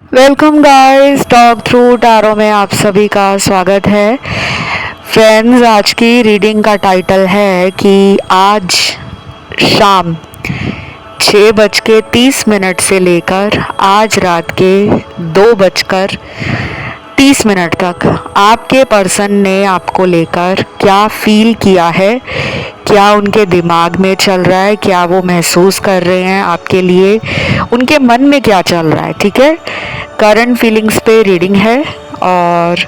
Welcome guys, talk through tarot में आप सभी का स्वागत है। फ्रेंड्स, आज की रीडिंग का टाइटल है कि आज शाम 6:30 से लेकर आज रात के 2:30 तक आपके पर्सन ने आपको लेकर क्या फील किया है, क्या उनके दिमाग में चल रहा है, क्या वो महसूस कर रहे हैं आपके लिए, उनके मन में क्या चल रहा है। ठीक है, करंट फीलिंग्स पे रीडिंग है और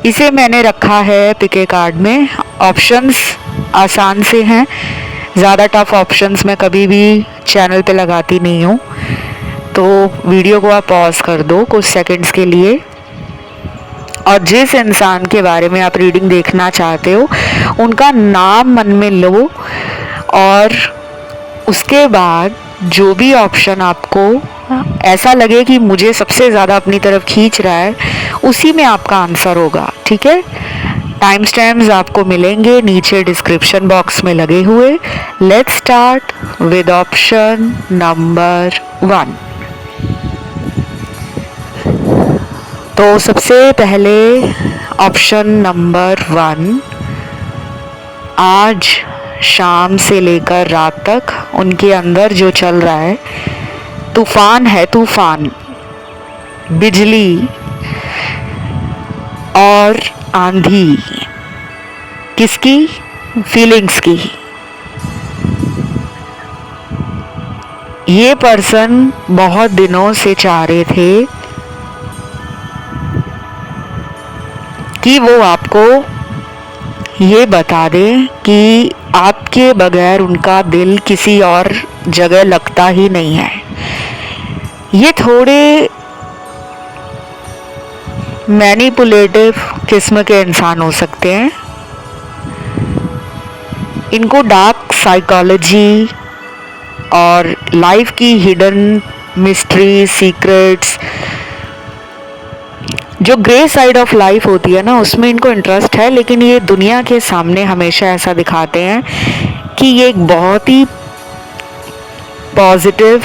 इसे मैंने रखा है पिके कार्ड में। ऑप्शंस आसान से हैं, ज़्यादा टफ ऑप्शंस मैं कभी भी चैनल पे लगाती नहीं हूँ, तो वीडियो को आप पॉज कर दो कुछ सेकंड्स के लिए और जिस इंसान के बारे में आप रीडिंग देखना चाहते हो उनका नाम मन में लो और उसके बाद जो भी ऑप्शन आपको ऐसा लगे कि मुझे सबसे ज़्यादा अपनी तरफ खींच रहा है उसी में आपका आंसर होगा। ठीक है, टाइम स्टैम्प्स आपको मिलेंगे नीचे डिस्क्रिप्शन बॉक्स में लगे हुए। Let's start with option number 1। तो सबसे पहले ऑप्शन नंबर 1, आज शाम से लेकर रात तक उनके अंदर जो चल रहा है तूफान है, तूफान, बिजली और आंधी। किसकी? फीलिंग्स की। ये पर्सन बहुत दिनों से चाह रहे थे कि वो आपको ये बता दे कि आपके बगैर उनका दिल किसी और जगह लगता ही नहीं है। ये थोड़े मैनिपुलेटिव किस्म के इंसान हो सकते हैं। इनको डार्क साइकोलॉजी और लाइफ की हिडन मिस्ट्री, सीक्रेट्स, जो ग्रे साइड ऑफ लाइफ होती है ना, उसमें इनको इंटरेस्ट है। लेकिन ये दुनिया के सामने हमेशा ऐसा दिखाते हैं कि ये एक बहुत ही पॉजिटिव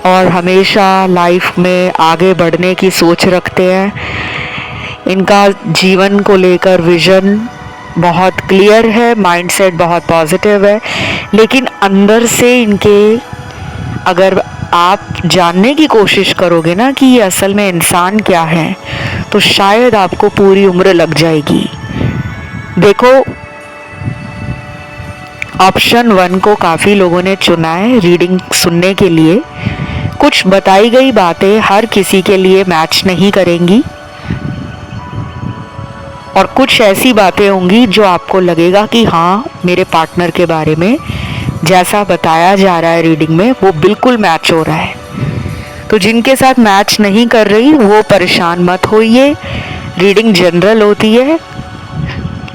और हमेशा लाइफ में आगे बढ़ने की सोच रखते हैं। इनका जीवन को लेकर विजन बहुत क्लियर है, माइंडसेट बहुत पॉजिटिव है। लेकिन अंदर से इनके, अगर आप जानने की कोशिश करोगे ना कि ये असल में इंसान क्या है, तो शायद आपको पूरी उम्र लग जाएगी। देखो, ऑप्शन 1 को काफ़ी लोगों ने चुना है रीडिंग सुनने के लिए। कुछ बताई गई बातें हर किसी के लिए मैच नहीं करेंगी और कुछ ऐसी बातें होंगी जो आपको लगेगा कि हाँ, मेरे पार्टनर के बारे में जैसा बताया जा रहा है रीडिंग में वो बिल्कुल मैच हो रहा है। तो जिनके साथ मैच नहीं कर रही वो परेशान मत होइए। रीडिंग जनरल होती है,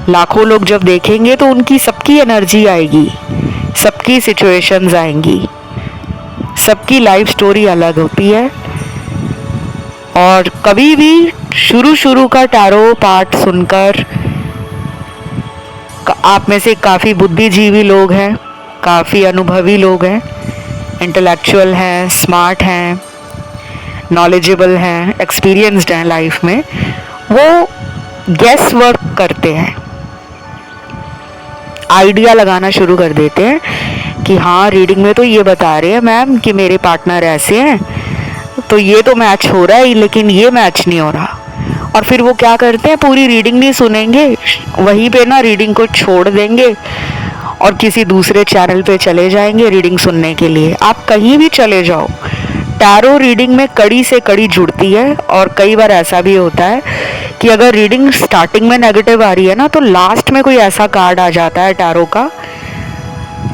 लाखों लोग जब देखेंगे तो उनकी सबकी एनर्जी आएगी, सबकी सिचुएशंस आएंगी, सबकी लाइफ स्टोरी अलग होती है। और कभी भी शुरू का टैरो पार्ट सुनकर आप में से काफ़ी बुद्धिजीवी लोग हैं, काफ़ी अनुभवी लोग हैं, इंटेलेक्चुअल हैं, स्मार्ट हैं, नॉलेजेबल हैं, एक्सपीरियंस्ड हैं लाइफ में, वो गेस वर्क करते हैं, आइडिया लगाना शुरू कर देते हैं कि हाँ, रीडिंग में तो ये बता रहे हैं मैम कि मेरे पार्टनर ऐसे हैं, तो ये तो मैच हो रहा है लेकिन ये मैच नहीं हो रहा। और फिर वो क्या करते हैं, पूरी रीडिंग नहीं सुनेंगे, वहीं पे ना रीडिंग को छोड़ देंगे और किसी दूसरे चैनल पे चले जाएंगे रीडिंग सुनने के लिए। आप कहीं भी चले जाओ, टैरो रीडिंग में कड़ी से कड़ी जुड़ती है। और कई बार ऐसा भी होता है कि अगर रीडिंग स्टार्टिंग में नेगेटिव आ रही है ना, तो लास्ट में कोई ऐसा कार्ड आ जाता है टैरो का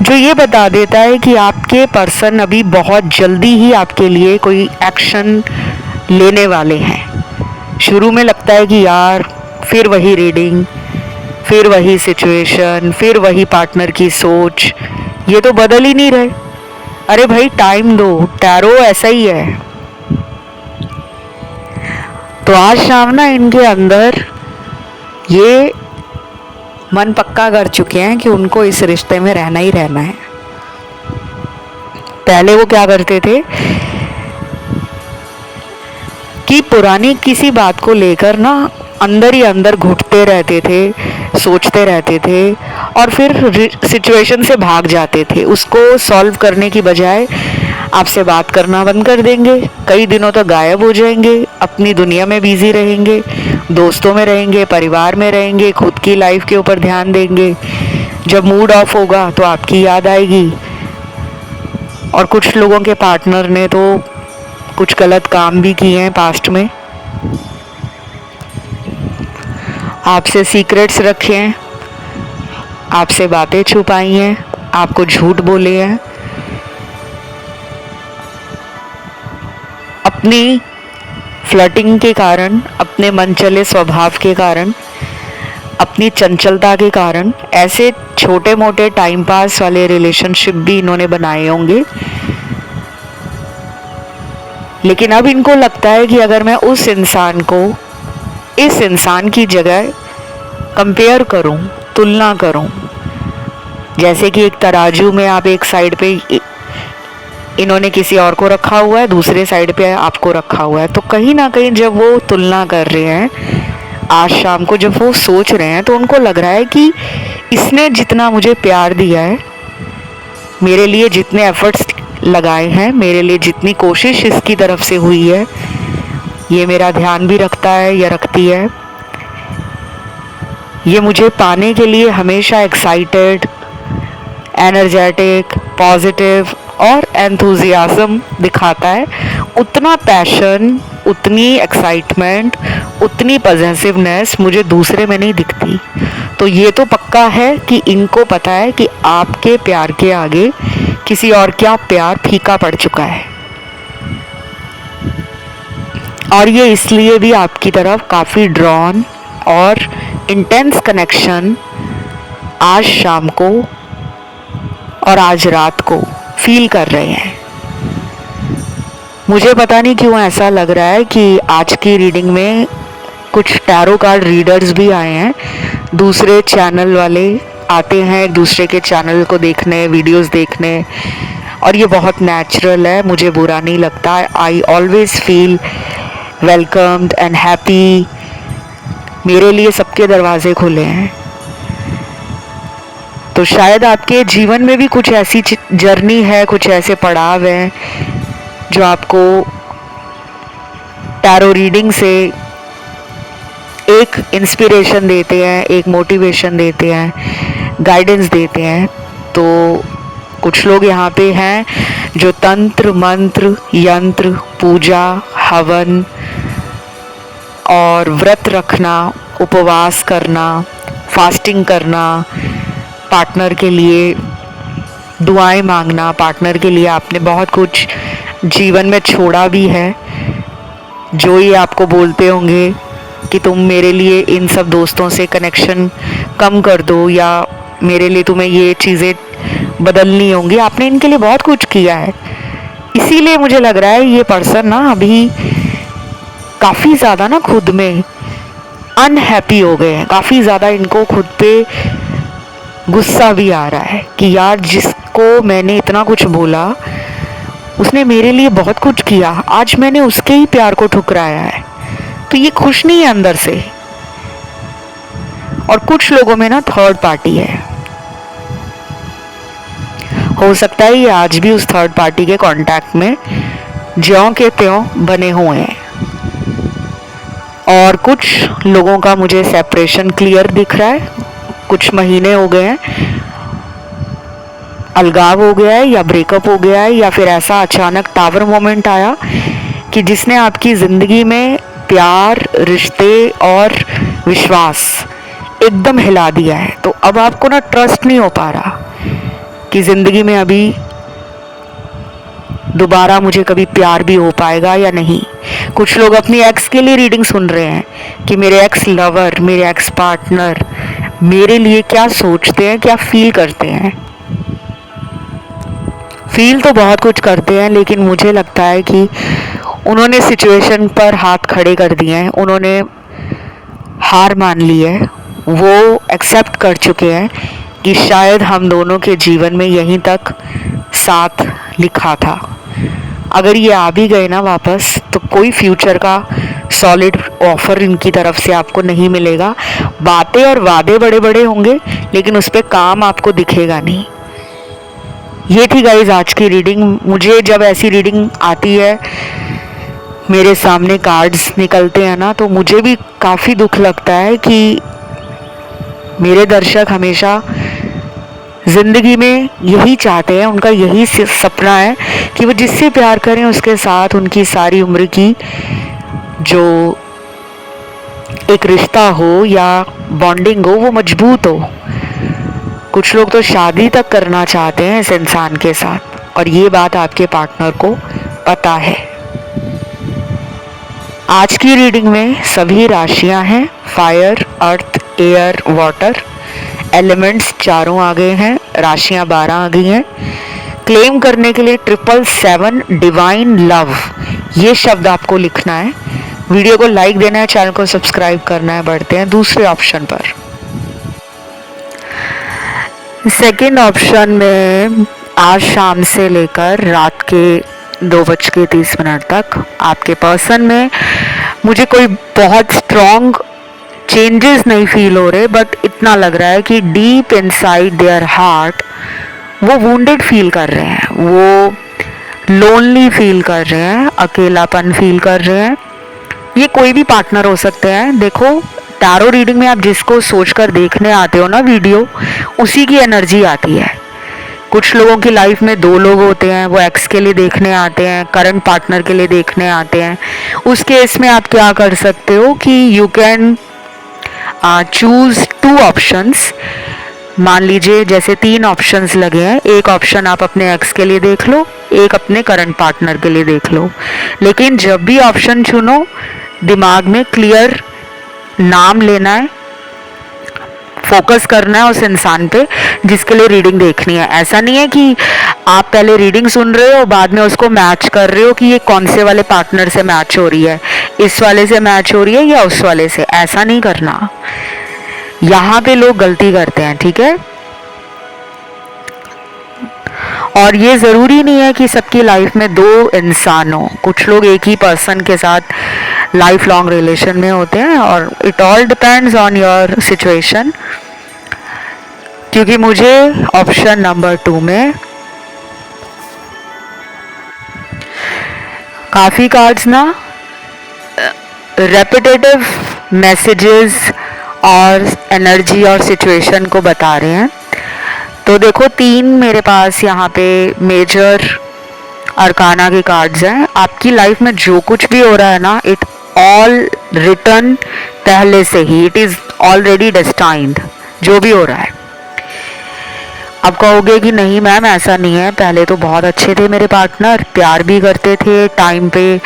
जो ये बता देता है कि आपके पर्सन अभी बहुत जल्दी ही आपके लिए कोई एक्शन लेने वाले हैं। शुरू में लगता है कि यार फिर वही रीडिंग, फिर वही सिचुएशन, फिर वही पार्टनर की सोच, ये तो बदल ही नहीं रहे। अरे भाई, टाइम दो, टैरो ऐसा ही है। तो आज शाम ना इनके अंदर ये मन पक्का कर चुके हैं कि उनको इस रिश्ते में रहना ही रहना है। पहले वो क्या करते थे कि पुरानी किसी बात को लेकर ना अंदर ही अंदर घुटते रहते थे, सोचते रहते थे और फिर सिचुएशन से भाग जाते थे। उसको सॉल्व करने की बजाय आपसे बात करना बंद कर देंगे, कई दिनों तक गायब हो जाएंगे, अपनी दुनिया में बिजी रहेंगे, दोस्तों में रहेंगे, परिवार में रहेंगे, खुद की लाइफ के ऊपर ध्यान देंगे। जब मूड ऑफ होगा तो आपकी याद आएगी। और कुछ लोगों के पार्टनर ने तो कुछ गलत काम भी किए हैं पास्ट में, आपसे सीक्रेट्स रखे हैं, आपसे बातें छुपाई हैं, आपको झूठ बोले हैं, अपनी फ्लर्टिंग के कारण, अपने मनचले स्वभाव के कारण, अपनी चंचलता के कारण ऐसे छोटे मोटे टाइम पास वाले रिलेशनशिप भी इन्होंने बनाए होंगे। लेकिन अब इनको लगता है कि अगर मैं उस इंसान को इस इंसान की जगह कंपेयर करूं, तुलना करूं, जैसे कि एक तराजू में आप एक साइड पे इन्होंने किसी और को रखा हुआ है, दूसरे साइड पे आपको रखा हुआ है, तो कहीं ना कहीं जब वो तुलना कर रहे हैं, आज शाम को जब वो सोच रहे हैं, तो उनको लग रहा है कि इसने जितना मुझे प्यार दिया है, मेरे लिए जितने एफर्ट्स लगाए हैं, मेरे लिए जितनी कोशिश इसकी तरफ से हुई है, ये मेरा ध्यान भी रखता है या रखती है, ये मुझे पाने के लिए हमेशा एक्साइटेड, एनर्जेटिक, पॉजिटिव और एंथुजियाज्म दिखाता है, उतना पैशन, उतनी एक्साइटमेंट, उतनी पॉजिटिवनेस मुझे दूसरे में नहीं दिखती। तो ये तो पक्का है कि इनको पता है कि आपके प्यार के आगे किसी और का प्यार फीका पड़ चुका है, और ये इसलिए भी आपकी तरफ काफ़ी ड्रॉन और इंटेंस कनेक्शन आज शाम को और आज रात को फील कर रहे हैं। मुझे पता नहीं क्यों ऐसा लग रहा है कि आज की रीडिंग में कुछ टैरो कार्ड रीडर्स भी आए हैं, दूसरे चैनल वाले आते हैं एक दूसरे के चैनल को देखने, वीडियोस देखने, और ये बहुत नेचुरल है, मुझे बुरा नहीं लगता। I always feel welcomed and happy. मेरे लिए सबके दरवाजे खुले हैं। तो शायद आपके जीवन में भी कुछ ऐसी जर्नी है, कुछ ऐसे पड़ाव हैं जो आपको टैरो रीडिंग से एक इंस्पिरेशन देते हैं, एक मोटिवेशन देते हैं, गाइडेंस देते हैं। तो कुछ लोग यहाँ पे हैं जो तंत्र, मंत्र, यंत्र, पूजा, हवन और व्रत रखना, उपवास करना, फास्टिंग करना, पार्टनर के लिए दुआएं मांगना, पार्टनर के लिए आपने बहुत कुछ जीवन में छोड़ा भी है, जो ये आपको बोलते होंगे कि तुम मेरे लिए इन सब दोस्तों से कनेक्शन कम कर दो, या मेरे लिए तुम्हें ये चीज़ें बदलनी होंगी। आपने इनके लिए बहुत कुछ किया है, इसीलिए मुझे लग रहा है ये पर्सन ना अभी काफ़ी ज़्यादा ना खुद में अनहैप्पी हो गए हैं, काफ़ी ज़्यादा इनको खुद पे गुस्सा भी आ रहा है कि यार जिसको मैंने इतना कुछ बोला, उसने मेरे लिए बहुत कुछ किया, आज मैंने उसके ही प्यार को ठुकराया है। तो ये खुश नहीं है अंदर से। और कुछ लोगों में ना थर्ड पार्टी है, हो सकता है ये आज भी उस थर्ड पार्टी के कांटेक्ट में ज्यों के त्यों बने हुए हैं। और कुछ लोगों का मुझे सेपरेशन क्लियर दिख रहा है, कुछ महीने हो गए हैं, अलगाव हो गया है या ब्रेकअप हो गया है, या फिर ऐसा अचानक टावर मोमेंट आया कि जिसने आपकी ज़िंदगी में प्यार, रिश्ते और विश्वास एकदम हिला दिया है। तो अब आपको ना ट्रस्ट नहीं हो पा रहा कि ज़िंदगी में अभी दोबारा मुझे कभी प्यार भी हो पाएगा या नहीं। कुछ लोग अपनी एक्स के लिए रीडिंग सुन रहे हैं कि मेरे एक्स लवर, मेरे एक्स पार्टनर मेरे लिए क्या सोचते हैं, क्या फील करते हैं। फील तो बहुत कुछ करते हैं, लेकिन मुझे लगता है कि उन्होंने सिचुएशन पर हाथ खड़े कर दिए हैं, उन्होंने हार मान ली है, वो एक्सेप्ट कर चुके हैं कि शायद हम दोनों के जीवन में यहीं तक साथ लिखा था। अगर ये आ भी गए ना वापस, तो कोई फ्यूचर का सॉलिड ऑफर इनकी तरफ से आपको नहीं मिलेगा। बातें और वादे बड़े बड़े होंगे, लेकिन उस पर काम आपको दिखेगा नहीं। ये थी गाइज आज की रीडिंग। मुझे जब ऐसी रीडिंग आती है, मेरे सामने कार्ड्स निकलते हैं ना, तो मुझे भी काफ़ी दुख लगता है कि मेरे दर्शक हमेशा ज़िंदगी में यही चाहते हैं, उनका यही सपना है कि वो जिससे प्यार करें उसके साथ उनकी सारी उम्र की जो एक रिश्ता हो या बॉन्डिंग हो वो मजबूत हो। कुछ लोग तो शादी तक करना चाहते हैं इस इंसान के साथ, और ये बात आपके पार्टनर को पता है। आज की रीडिंग में सभी राशियां हैं, फायर, अर्थ, एयर, वाटर, एलिमेंट्स चारों आ गए हैं, राशियां 12 आ गई हैं। क्लेम करने के लिए 777 डिवाइन लव ये शब्द आपको लिखना है। वीडियो को लाइक देना है, चैनल को सब्सक्राइब करना है। बढ़ते हैं दूसरे ऑप्शन पर। सेकेंड ऑप्शन में आज शाम से लेकर रात के 2:30 तक आपके पर्सन में मुझे कोई बहुत स्ट्रॉन्ग चेंजेस नहीं फील हो रहे, बट इतना लग रहा है कि डीप इनसाइड देयर हार्ट वो वुंडेड फील कर रहे हैं, वो लोनली फील कर रहे हैं, अकेलापन फील कर रहे हैं। ये कोई भी पार्टनर हो सकते हैं। देखो, टैरो रीडिंग में आप जिसको सोचकर देखने आते हो ना वीडियो, उसी की एनर्जी आती है। कुछ लोगों की लाइफ में 2 लोग होते हैं, वो एक्स के लिए देखने आते हैं, करंट पार्टनर के लिए देखने आते हैं। उस केस में आप क्या कर सकते हो कि यू कैन चूज 2 ऑप्शंस। मान लीजिए जैसे 3 ऑप्शंस लगे हैं, एक ऑप्शन आप अपने एक्स के लिए देख लो, एक अपने करंट पार्टनर के लिए देख लो। लेकिन जब भी ऑप्शन चुनो, दिमाग में क्लियर नाम लेना है, फोकस करना है उस इंसान पे जिसके लिए रीडिंग देखनी है। ऐसा नहीं है कि आप पहले रीडिंग सुन रहे हो, बाद में उसको मैच कर रहे हो कि ये कौन से वाले पार्टनर से मैच हो रही है, इस वाले से मैच हो रही है या उस वाले से। ऐसा नहीं करना, यहाँ पे लोग गलती करते हैं, ठीक है। और ये ज़रूरी नहीं है कि सबकी लाइफ में 2 इंसान हो। कुछ लोग एक ही पर्सन के साथ लाइफ लॉन्ग रिलेशन में होते हैं, और it all depends on your situation. क्योंकि मुझे ऑप्शन नंबर 2 में काफ़ी कार्ड्स ना रेपिटेटिव मैसेजेस और एनर्जी और सिचुएशन को बता रहे हैं। तो देखो, 3 मेरे पास यहाँ पे मेजर अरकाना के कार्ड्स हैं। आपकी लाइफ में जो कुछ भी हो रहा है ना, इट ऑल रिटर्न पहले से ही, इट इज़ ऑलरेडी डेस्टाइंड। जो भी हो रहा है, अब कहोगे कि नहीं मैम ऐसा नहीं है, पहले तो बहुत अच्छे थे मेरे पार्टनर, प्यार भी करते थे, टाइम पे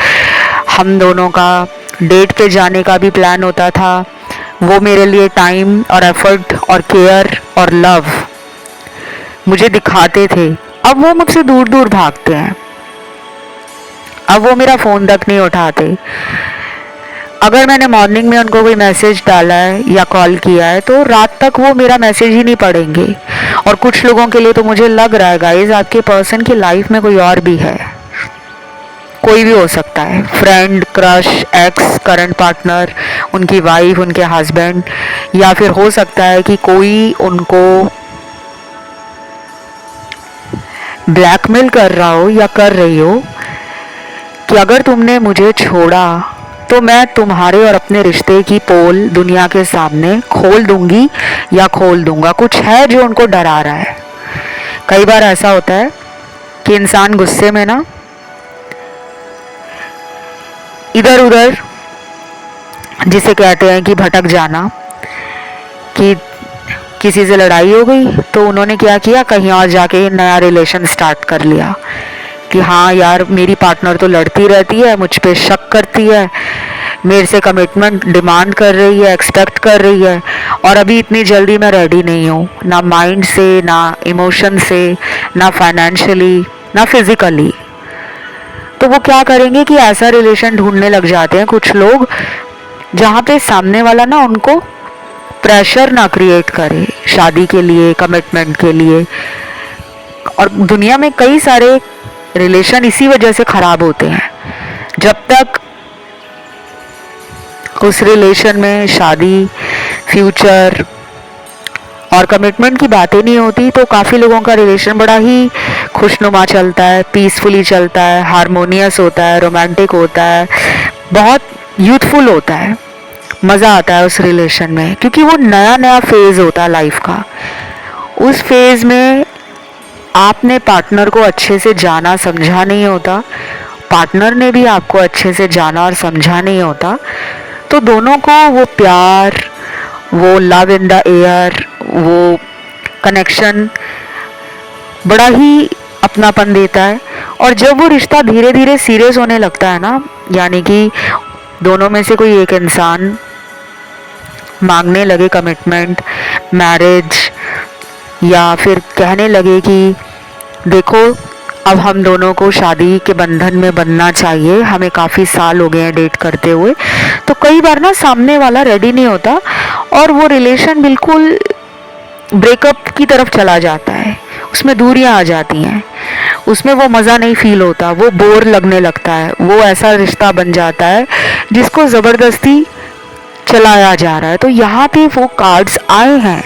हम दोनों का डेट पे जाने का भी प्लान होता था, वो मेरे लिए टाइम और एफर्ट और केयर और लव मुझे दिखाते थे। अब वो मुझसे दूर दूर भागते हैं, अब वो मेरा फ़ोन तक नहीं उठाते। अगर मैंने मॉर्निंग में उनको कोई मैसेज डाला है या कॉल किया है, तो रात तक वो मेरा मैसेज ही नहीं पढ़ेंगे। और कुछ लोगों के लिए तो मुझे लग रहा है गाइज, आपके पर्सन की लाइफ में कोई और भी है, कोई भी हो सकता है, friend, crush, x, current partner, उनकी वाइफ, उनके हस्बैंड, या फिर हो सकता है कि कोई उनको ब्लैकमेल कर रहा हो या कर रही हो कि अगर तुमने मुझे छोड़ा तो मैं तुम्हारे और अपने रिश्ते की पोल दुनिया के सामने खोल दूंगी या खोल दूंगा। कुछ है जो उनको डरा रहा है। कई बार ऐसा होता है कि इंसान गुस्से में ना इधर उधर, जिसे कहते हैं कि भटक जाना, कि किसी से लड़ाई हो गई तो उन्होंने क्या किया, कहीं और जाके नया रिलेशन स्टार्ट कर लिया कि हाँ यार मेरी पार्टनर तो लड़ती रहती है, मुझ पे शक करती है, मेरे से कमिटमेंट डिमांड कर रही है, एक्सपेक्ट कर रही है, और अभी इतनी जल्दी मैं रेडी नहीं हूँ, ना माइंड से, ना इमोशन से, ना फाइनेंशियली, ना फिजिकली। तो वो क्या करेंगे कि ऐसा रिलेशन ढूंढने लग जाते हैं कुछ लोग, जहाँ पे सामने वाला ना उनको प्रेशर ना क्रिएट करे शादी के लिए, कमिटमेंट के लिए। और दुनिया में कई सारे रिलेशन इसी वजह से खराब होते हैं। जब तक उस रिलेशन में शादी, फ्यूचर और कमिटमेंट की बातें नहीं होती तो काफ़ी लोगों का रिलेशन बड़ा ही खुशनुमा चलता है, पीसफुली चलता है, हारमोनियस होता है, रोमांटिक होता है, बहुत यूथफुल होता है, मज़ा आता है उस रिलेशन में, क्योंकि वो नया नया फेज़ होता है लाइफ का। उस फेज़ में आपने पार्टनर को अच्छे से जाना समझा नहीं होता, पार्टनर ने भी आपको अच्छे से जाना और समझा नहीं होता, तो दोनों को वो प्यार, वो लव इन द एयर, वो कनेक्शन बड़ा ही अपनापन देता है। और जब वो रिश्ता धीरे धीरे सीरियस होने लगता है ना, यानी कि दोनों में से कोई एक इंसान मांगने लगे कमिटमेंट, मैरिज, या फिर कहने लगे कि देखो अब हम दोनों को शादी के बंधन में बंधना चाहिए, हमें काफ़ी साल हो गए हैं डेट करते हुए, तो कई बार ना सामने वाला रेडी नहीं होता और वो रिलेशन बिल्कुल ब्रेकअप की तरफ चला जाता है, उसमें दूरियां आ जाती हैं, उसमें वो मज़ा नहीं फील होता, वो बोर लगने लगता है, वो ऐसा रिश्ता बन जाता है जिसको ज़बरदस्ती चलाया जा रहा है। तो यहाँ पे वो कार्ड्स आए हैं।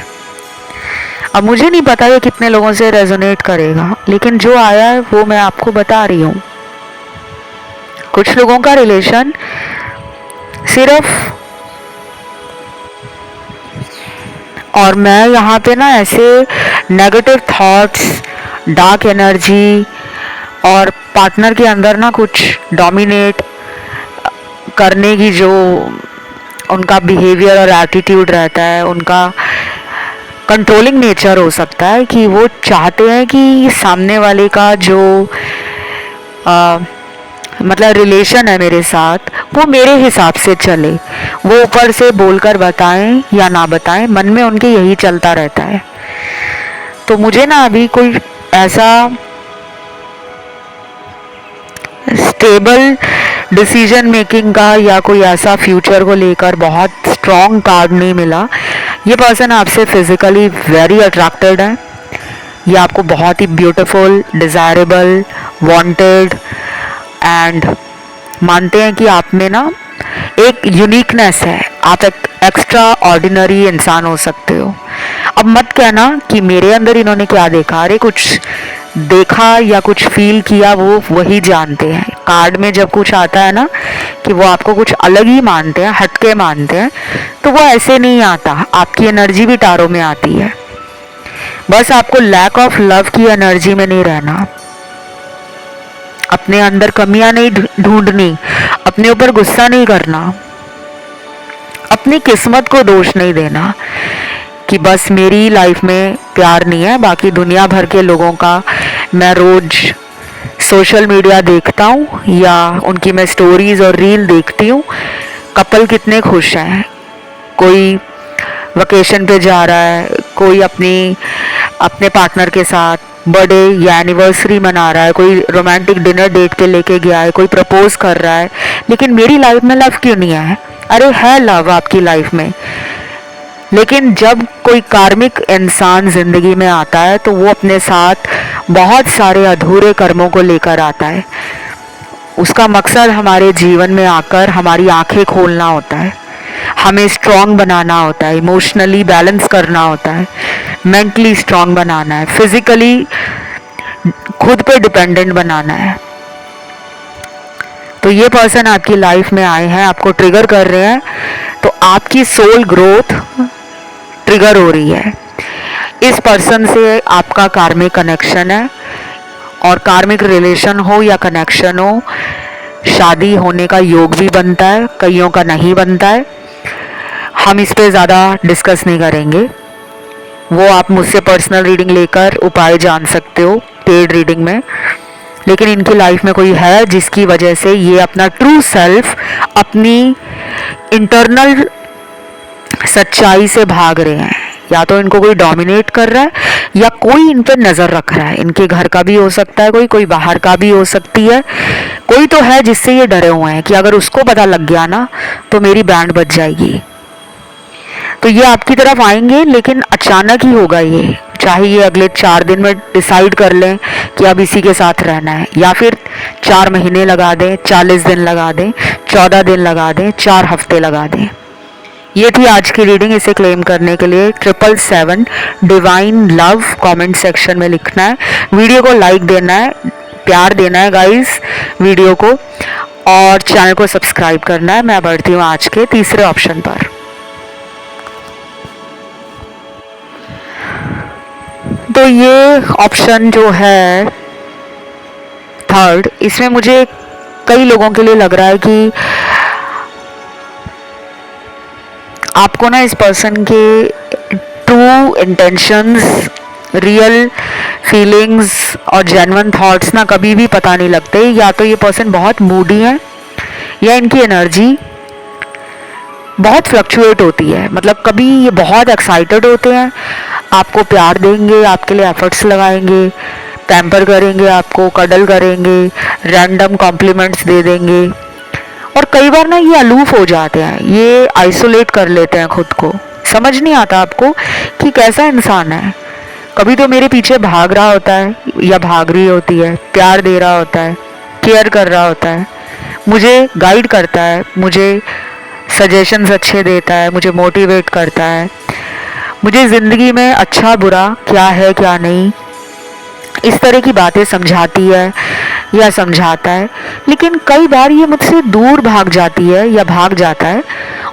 अब मुझे नहीं पता ये कितने लोगों से रेजोनेट करेगा, लेकिन जो आया है वो मैं आपको बता रही हूँ। कुछ लोगों का रिलेशन सिर्फ, और मैं यहाँ पे ना ऐसे नेगेटिव थॉट्स, डार्क एनर्जी और पार्टनर के अंदर ना कुछ डोमिनेट करने की जो उनका बिहेवियर और एटीट्यूड रहता है, उनका कंट्रोलिंग नेचर हो सकता है कि वो चाहते हैं कि सामने वाले का जो मतलब रिलेशन है मेरे साथ वो मेरे हिसाब से चले, वो ऊपर से बोलकर बताएं या ना बताएं, मन में उनके यही चलता रहता है। तो मुझे ना अभी कोई ऐसा स्टेबल डिसीजन मेकिंग का या कोई ऐसा फ्यूचर को लेकर बहुत स्ट्रॉन्ग कार्ड नहीं मिला। ये पर्सन आपसे फिजिकली वेरी अट्रैक्टेड है, ये आपको बहुत ही ब्यूटीफुल, डिज़ायरेबल, वांटेड एंड मानते हैं कि आप में ना एक यूनिकनेस है, आप एक एक्स्ट्रा ऑर्डिनरी इंसान हो सकते हो। अब मत कहना कि मेरे अंदर इन्होंने क्या देखा, अरे कुछ देखा या कुछ फील किया वो वही जानते हैं। कार्ड में जब कुछ आता है ना कि वो आपको कुछ अलग ही मानते हैं, हटके मानते हैं, तो वो ऐसे नहीं आता, आपकी एनर्जी भी टारो में आती है। बस आपको लैक ऑफ लव की एनर्जी में नहीं रहना, अपने अंदर कमियां नहीं ढूंढनी, अपने ऊपर गुस्सा नहीं करना, अपनी किस्मत को दोष नहीं देना कि बस मेरी लाइफ में प्यार नहीं है, बाकी दुनिया भर के लोगों का मैं रोज सोशल मीडिया देखता हूँ या उनकी मैं स्टोरीज और रील देखती हूँ, कपल कितने खुश हैं, कोई वेकेशन पे जा रहा है, कोई अपने पार्टनर के साथ बर्थडे या एनिवर्सरी मना रहा है, कोई रोमांटिक डिनर डेट पे लेके गया है, कोई प्रपोज कर रहा है, लेकिन मेरी लाइफ में लव क्यों नहीं है? अरे है लव आपकी लाइफ में, लेकिन जब कोई कार्मिक इंसान जिंदगी में आता है तो वो अपने साथ बहुत सारे अधूरे कर्मों को लेकर आता है। उसका मकसद हमारे जीवन में आकर हमारी आंखें खोलना होता है, हमें स्ट्रांग बनाना होता है, इमोशनली बैलेंस करना होता है, मेंटली स्ट्रांग बनाना है, फिजिकली खुद पे डिपेंडेंट बनाना है। तो ये पर्सन आपकी लाइफ में आए हैं, आपको ट्रिगर कर रहे हैं, तो आपकी सोल ग्रोथ ट्रिगर हो रही है। इस पर्सन से आपका कार्मिक कनेक्शन है, और कार्मिक रिलेशन हो या कनेक्शन हो, शादी होने का योग भी बनता है, कईयों का नहीं बनता है। हम इस पे ज़्यादा डिस्कस नहीं करेंगे, वो आप मुझसे पर्सनल रीडिंग लेकर उपाय जान सकते हो पेड रीडिंग में। लेकिन इनकी लाइफ में कोई है जिसकी वजह से ये अपना ट्रू सेल्फ, अपनी इंटरनल सच्चाई से भाग रहे हैं। या तो इनको कोई डोमिनेट कर रहा है या कोई इन पर नज़र रख रहा है। इनके घर का भी हो सकता है, कोई बाहर का भी हो सकती है, कोई तो है जिससे ये डरे हुए हैं कि अगर उसको पता लग गया ना तो मेरी बैंड बज जाएगी। तो ये आपकी तरफ आएंगे, लेकिन अचानक ही होगा ये। चाहे ये अगले 4 दिन में डिसाइड कर लें कि अब इसी के साथ रहना है, या फिर 4 महीने लगा दें, 40 दिन लगा दें, 14 दिन लगा दें, 4 हफ्ते लगा दें। ये थी आज की रीडिंग। इसे क्लेम करने के लिए 777 डिवाइन लव कमेंट सेक्शन में लिखना है, वीडियो को लाइक देना है, प्यार देना है गाइस वीडियो को, और चैनल को सब्सक्राइब करना है। मैं बढ़ती हूँ आज के तीसरे ऑप्शन पर। तो ये ऑप्शन जो है थर्ड, इसमें मुझे कई लोगों के लिए लग रहा है कि आपको ना इस पर्सन के ट्रू इंटेंशंस, रियल फीलिंग्स और जेन्युइन थॉट्स ना कभी भी पता नहीं लगते। या तो ये पर्सन बहुत मूडी है, या इनकी एनर्जी बहुत फ्लक्चुएट होती है। मतलब कभी ये बहुत एक्साइटेड होते हैं, आपको प्यार देंगे, आपके लिए एफर्ट्स लगाएंगे, पैम्पर करेंगे, आपको कडल करेंगे, रैंडम कॉम्प्लीमेंट्स दे देंगे। और कई बार ना ये अलूफ हो जाते हैं, ये आइसोलेट कर लेते हैं खुद को। समझ नहीं आता आपको कि कैसा इंसान है। कभी तो मेरे पीछे भाग रहा होता है या भाग रही होती है, प्यार दे रहा होता है, केयर कर रहा होता है, मुझे गाइड करता है, मुझे सजेशंस अच्छे देता है, मुझे मोटिवेट करता है, मुझे ज़िंदगी में अच्छा बुरा क्या है क्या नहीं इस तरह की बातें समझाती है या समझाता है। लेकिन कई बार ये मुझसे दूर भाग जाती है या भाग जाता है,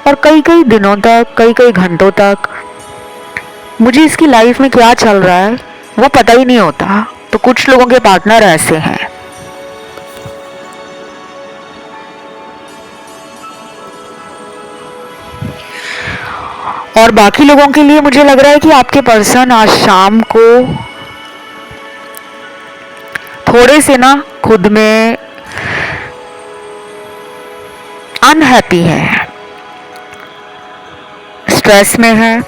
और कई कई दिनों तक, कई कई घंटों तक मुझे इसकी लाइफ में क्या चल रहा है वो पता ही नहीं होता। तो कुछ लोगों के पार्टनर ऐसे हैं। और बाकी लोगों के लिए मुझे लग रहा है कि आपके पर्सन आज शाम को थोड़े से ना खुद में अनहैप्पी है, स्ट्रेस में है,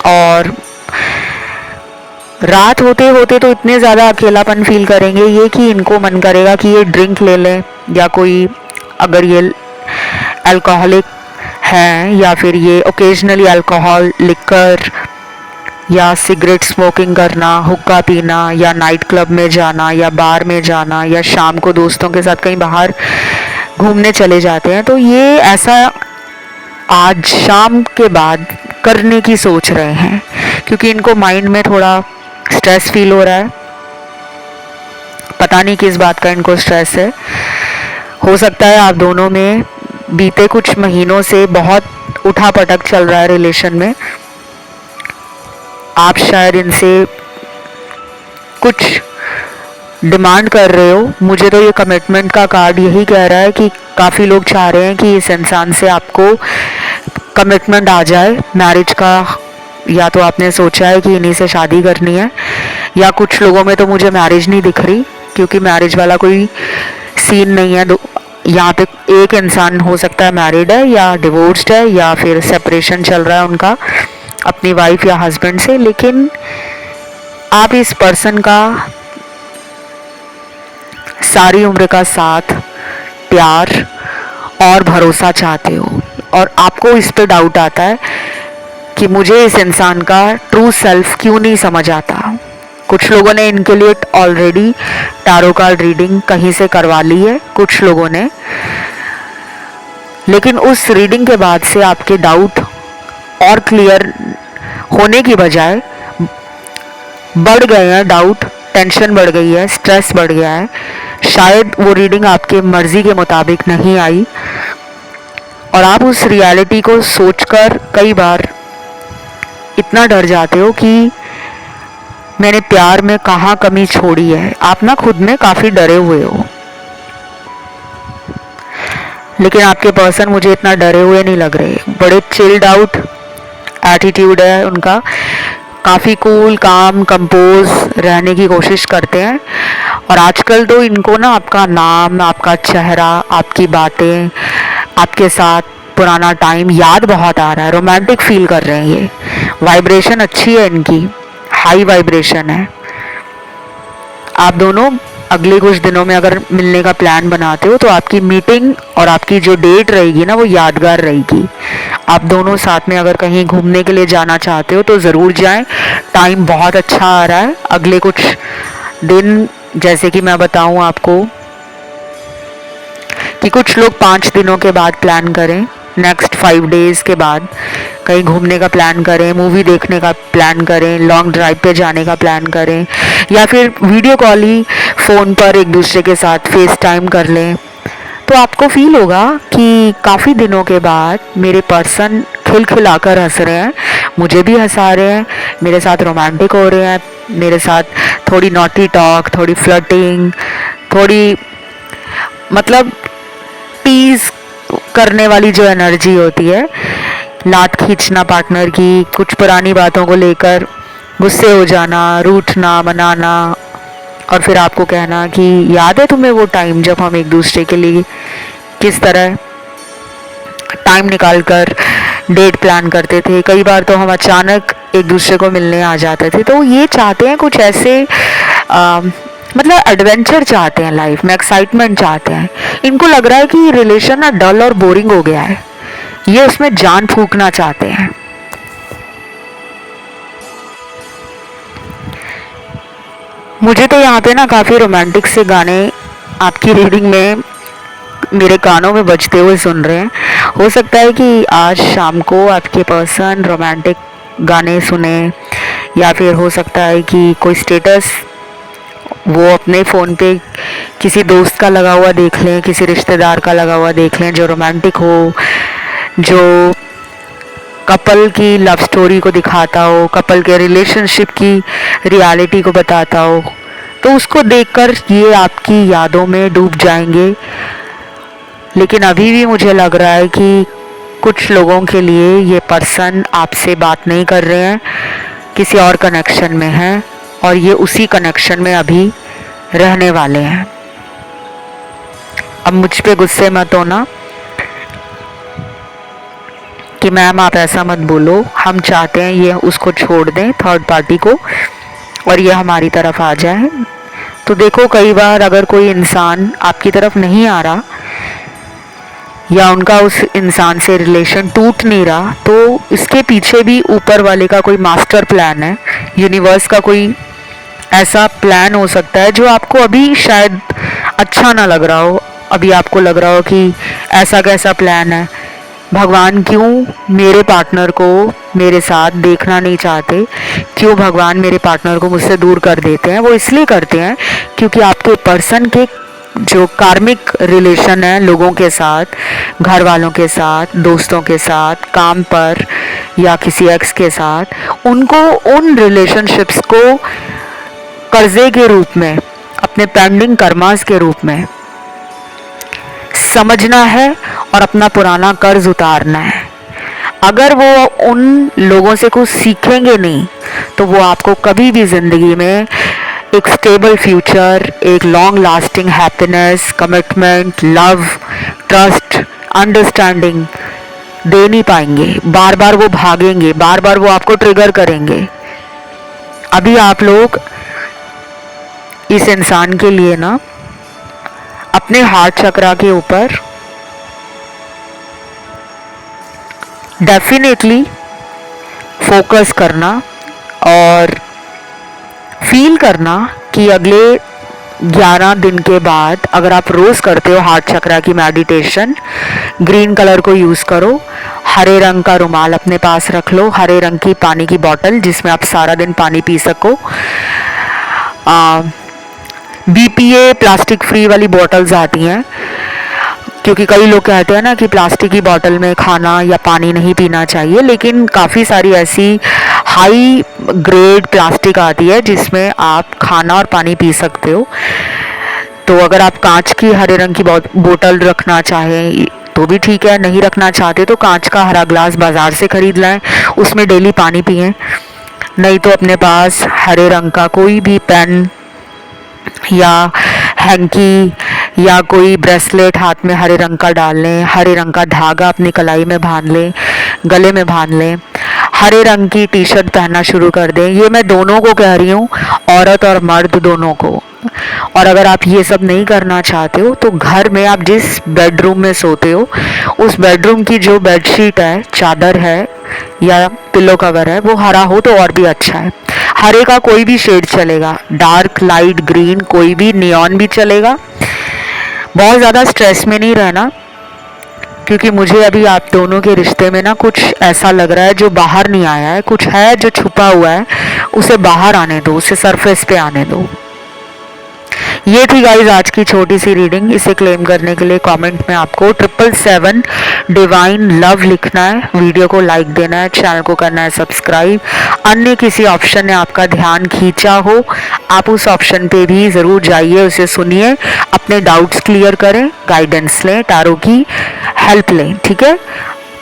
और रात होते होते तो इतने ज़्यादा अकेलापन फील करेंगे ये कि इनको मन करेगा कि ये ड्रिंक ले लें, या कोई अगर ये अल्कोहलिक हैं या फिर ये ओकेजनली अल्कोहल, लिकर या सिगरेट स्मोकिंग करना, हुक्का पीना, या नाइट क्लब में जाना, या बार में जाना, या शाम को दोस्तों के साथ कहीं बाहर घूमने चले जाते हैं, तो ये ऐसा आज शाम के बाद करने की सोच रहे हैं, क्योंकि इनको माइंड में थोड़ा स्ट्रेस फील हो रहा है। पता नहीं किस बात का इनको स्ट्रेस है। हो सकता है आप दोनों में बीते कुछ महीनों से बहुत उठापटक चल रहा है रिलेशन में। आप शायद इनसे कुछ डिमांड कर रहे हो। मुझे तो ये कमिटमेंट का कार्ड यही कह रहा है कि काफ़ी लोग चाह रहे हैं कि इस इंसान से आपको कमिटमेंट आ जाए मैरिज का, या तो आपने सोचा है कि इन्हीं से शादी करनी है, या कुछ लोगों में तो मुझे मैरिज नहीं दिख रही, क्योंकि मैरिज वाला कोई सीन नहीं है। यहाँ पे एक इंसान हो सकता है मैरिड है या डिवोर्स्ड है, या फिर सेपरेशन चल रहा है उनका अपनी वाइफ या हस्बैंड से। लेकिन आप इस पर्सन का सारी उम्र का साथ, प्यार और भरोसा चाहते हो, और आपको इस पे डाउट आता है कि मुझे इस इंसान का ट्रू सेल्फ क्यों नहीं समझ आता। कुछ लोगों ने इनके लिए ऑलरेडी टारो कार्ड रीडिंग कहीं से करवा ली है, कुछ लोगों ने, लेकिन उस रीडिंग के बाद से आपके डाउट और क्लियर होने की बजाय बढ़ गए हैं। डाउट, टेंशन बढ़ गई है, स्ट्रेस बढ़ गया है। शायद वो रीडिंग आपके मर्जी के मुताबिक नहीं आई, और आप उस रियलिटी को सोचकर कई बार इतना डर जाते हो कि मैंने प्यार में कहाँ कमी छोड़ी है। आप ना खुद में काफ़ी डरे हुए हो, लेकिन आपके पर्सन मुझे इतना डरे हुए नहीं लग रहे। बड़े चिल्ड आउट एटीट्यूड है उनका, काफ़ी कूल, काम, कंपोज रहने की कोशिश करते हैं। और आजकल तो इनको ना आपका नाम, आपका चेहरा, आपकी बातें, आपके साथ पुराना टाइम याद बहुत आ रहा है। रोमांटिक फील कर रहे हैं ये। वाइब्रेशन अच्छी है इनकी, हाई वाइब्रेशन है। आप दोनों अगले कुछ दिनों में अगर मिलने का प्लान बनाते हो तो आपकी मीटिंग और आपकी जो डेट रहेगी ना वो यादगार रहेगी। आप दोनों साथ में अगर कहीं घूमने के लिए जाना चाहते हो तो ज़रूर जाएं। टाइम बहुत अच्छा आ रहा है अगले कुछ दिन। जैसे कि मैं बताऊं आपको कि कुछ लोग 5 दिनों के बाद प्लान करें, नेक्स्ट 5 डेज़ के बाद कहीं घूमने का प्लान करें, मूवी देखने का प्लान करें, लॉन्ग ड्राइव पे जाने का प्लान करें, या फिर वीडियो कॉल ही फ़ोन पर एक दूसरे के साथ फेस टाइम कर लें। तो आपको फील होगा कि काफ़ी दिनों के बाद मेरे पर्सन खिलखिलाकर हंस रहे हैं, मुझे भी हंसा रहे हैं, मेरे साथ रोमांटिक हो रहे हैं, मेरे साथ थोड़ी नॉटी टॉक, थोड़ी फ्लर्टिंग, थोड़ी मतलब टीज करने वाली जो एनर्जी होती है, लात खींचना पार्टनर की, कुछ पुरानी बातों को लेकर गुस्से हो जाना, रूठना, मनाना, और फिर आपको कहना कि याद है तुम्हें वो टाइम जब हम एक दूसरे के लिए किस तरह टाइम निकाल कर डेट प्लान करते थे। कई बार तो हम अचानक एक दूसरे को मिलने आ जाते थे। तो ये चाहते हैं कुछ ऐसे मतलब एडवेंचर चाहते हैं, लाइफ में एक्साइटमेंट चाहते हैं। इनको लग रहा है कि रिलेशन ना डल और बोरिंग हो गया है, ये उसमें जान फूंकना चाहते हैं। मुझे तो यहाँ पे ना काफ़ी रोमांटिक से गाने आपकी रीडिंग में मेरे कानों में बजते हुए सुन रहे हैं। हो सकता है कि आज शाम को आपके पर्सन रोमांटिक गाने सुने, या फिर हो सकता है कि कोई स्टेटस वो अपने फ़ोन पे किसी दोस्त का लगा हुआ देख लें, किसी रिश्तेदार का लगा हुआ देख लें जो रोमांटिक हो, जो कपल की लव स्टोरी को दिखाता हो, कपल के रिलेशनशिप की रियलिटी को बताता हो। तो उसको देखकर ये आपकी यादों में डूब जाएंगे। लेकिन अभी भी मुझे लग रहा है कि कुछ लोगों के लिए ये पर्सन आपसे बात नहीं कर रहे हैं, किसी और कनेक्शन में हैं, और ये उसी कनेक्शन में अभी रहने वाले हैं। अब मुझ पे गुस्से मत होना कि मैम आप ऐसा मत बोलो, हम चाहते हैं ये उसको छोड़ दें थर्ड पार्टी को और ये हमारी तरफ आ जाए। तो देखो, कई बार अगर कोई इंसान आपकी तरफ नहीं आ रहा या उनका उस इंसान से रिलेशन टूट नहीं रहा, तो इसके पीछे भी ऊपर वाले का कोई मास्टर प्लान है, यूनिवर्स का कोई ऐसा प्लान हो सकता है जो आपको अभी शायद अच्छा ना लग रहा हो। अभी आपको लग रहा हो कि ऐसा कैसा प्लान है, भगवान क्यों मेरे पार्टनर को मेरे साथ देखना नहीं चाहते, क्यों भगवान मेरे पार्टनर को मुझसे दूर कर देते हैं। वो इसलिए करते हैं क्योंकि आपके पर्सन के जो कार्मिक रिलेशन है लोगों के साथ, घर वालों के साथ, दोस्तों के साथ, काम पर या किसी एक्स के साथ, उनको उन रिलेशनशिप्स को कर्जे के रूप में, अपने पेंडिंग कर्मास के रूप में समझना है और अपना पुराना कर्ज उतारना है। अगर वो उन लोगों से कुछ सीखेंगे नहीं तो वो आपको कभी भी ज़िंदगी में एक स्टेबल फ्यूचर, एक long lasting happiness, commitment, love, trust, understanding दे नहीं पाएंगे। बार बार वो भागेंगे, बार बार वो आपको ट्रिगर करेंगे। अभी आप लोग इस इंसान के लिए ना अपने हार्ट चक्रा के ऊपर डेफिनेटली फोकस करना और फील करना कि अगले 11 दिन के बाद अगर आप रोज़ करते हो हार्ट चक्रा की मेडिटेशन, ग्रीन कलर को यूज़ करो, हरे रंग का रुमाल अपने पास रख लो, हरे रंग की पानी की बोतल जिसमें आप सारा दिन पानी पी सको। BPA प्लास्टिक फ्री वाली बॉटल्स आती हैं, क्योंकि कई लोग कहते हैं ना कि प्लास्टिक की बोतल में खाना या पानी नहीं पीना चाहिए, लेकिन काफ़ी सारी ऐसी हाई ग्रेड प्लास्टिक आती है जिसमें आप खाना और पानी पी सकते हो। तो अगर आप कांच की हरे रंग की बोतल रखना चाहें तो भी ठीक है, नहीं रखना चाहते तो कांच का हरा ग्लास बाज़ार से ख़रीद लाएं, उसमें डेली पानी पिएं। नहीं तो अपने पास हरे रंग का कोई भी पेन या हैंकी या कोई ब्रेसलेट हाथ में हरे रंग का डाल लें, हरे रंग का धागा अपनी कलाई में बांध लें, गले में बांध लें। हरे रंग की टी शर्ट पहनना शुरू कर दें। ये मैं दोनों को कह रही हूँ, औरत और मर्द दोनों को। और अगर आप ये सब नहीं करना चाहते हो तो घर में आप जिस बेडरूम में सोते हो उस बेडरूम की जो बेडशीट है, चादर है या पिलो कवर है, वो हरा हो तो और भी अच्छा है। हरे का कोई भी शेड चलेगा, डार्क, लाइट, ग्रीन, कोई भी, नियॉन भी चलेगा। बहुत ज़्यादा स्ट्रेस में नहीं रहना, क्योंकि मुझे अभी आप दोनों के रिश्ते में ना कुछ ऐसा लग रहा है जो बाहर नहीं आया है, कुछ है जो छुपा हुआ है, उसे बाहर आने दो, उसे सरफेस पे आने दो। ये थी गाइज आज की छोटी सी रीडिंग। इसे क्लेम करने के लिए कमेंट में आपको 777 डिवाइन लव लिखना है, वीडियो को लाइक देना है, चैनल को करना है सब्सक्राइब। अन्य किसी ऑप्शन ने आपका ध्यान खींचा हो, आप उस ऑप्शन पे भी ज़रूर जाइए, उसे सुनिए, अपने डाउट्स क्लियर करें, गाइडेंस लें, टैरो की हेल्प लें, ठीक है।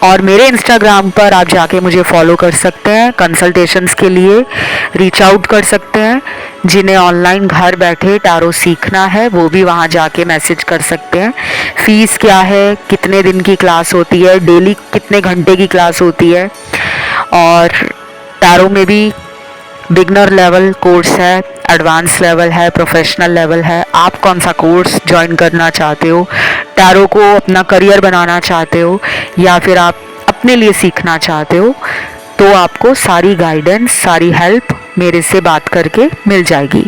और मेरे इंस्टाग्राम पर आप जाके मुझे फॉलो कर सकते हैं, कंसल्टेशंस के लिए रीच आउट कर सकते हैं। जिन्हें ऑनलाइन घर बैठे टैरो सीखना है वो भी वहाँ जाके मैसेज कर सकते हैं। फ़ीस क्या है, कितने दिन की क्लास होती है, डेली कितने घंटे की क्लास होती है, और टैरो में भी बिगनर लेवल कोर्स है, एडवांस लेवल है, प्रोफेशनल लेवल है। आप कौन सा कोर्स ज्वाइन करना चाहते हो, टैरो को अपना करियर बनाना चाहते हो या फिर आप अपने लिए सीखना चाहते हो, तो आपको सारी गाइडेंस, सारी हेल्प मेरे से बात करके मिल जाएगी।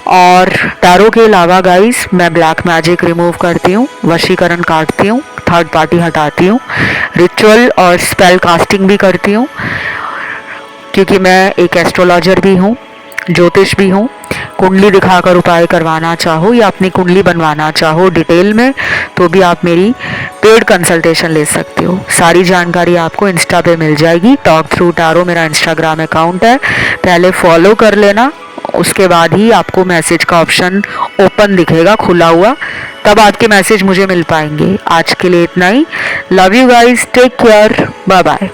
और टैरो के अलावा गाइस मैं ब्लैक मैजिक रिमूव करती हूँ, वशीकरण काटती हूँ, थर्ड पार्टी हटाती हूँ, रिचुअल और स्पेल कास्टिंग भी करती हूँ, क्योंकि मैं एक एस्ट्रोलॉजर भी हूँ, ज्योतिष भी हूँ। कुंडली दिखाकर उपाय करवाना चाहो या अपनी कुंडली बनवाना चाहो डिटेल में, तो भी आप मेरी पेड कंसल्टेशन ले सकते हो। सारी जानकारी आपको इंस्टा पे मिल जाएगी। टॉक थ्रू टैरो मेरा इंस्टाग्राम अकाउंट है, पहले फॉलो कर लेना, उसके बाद ही आपको मैसेज का ऑप्शन ओपन दिखेगा, खुला हुआ, तब आपके मैसेज मुझे मिल पाएंगे। आज के लिए इतना ही। Love you guys, take care, bye bye.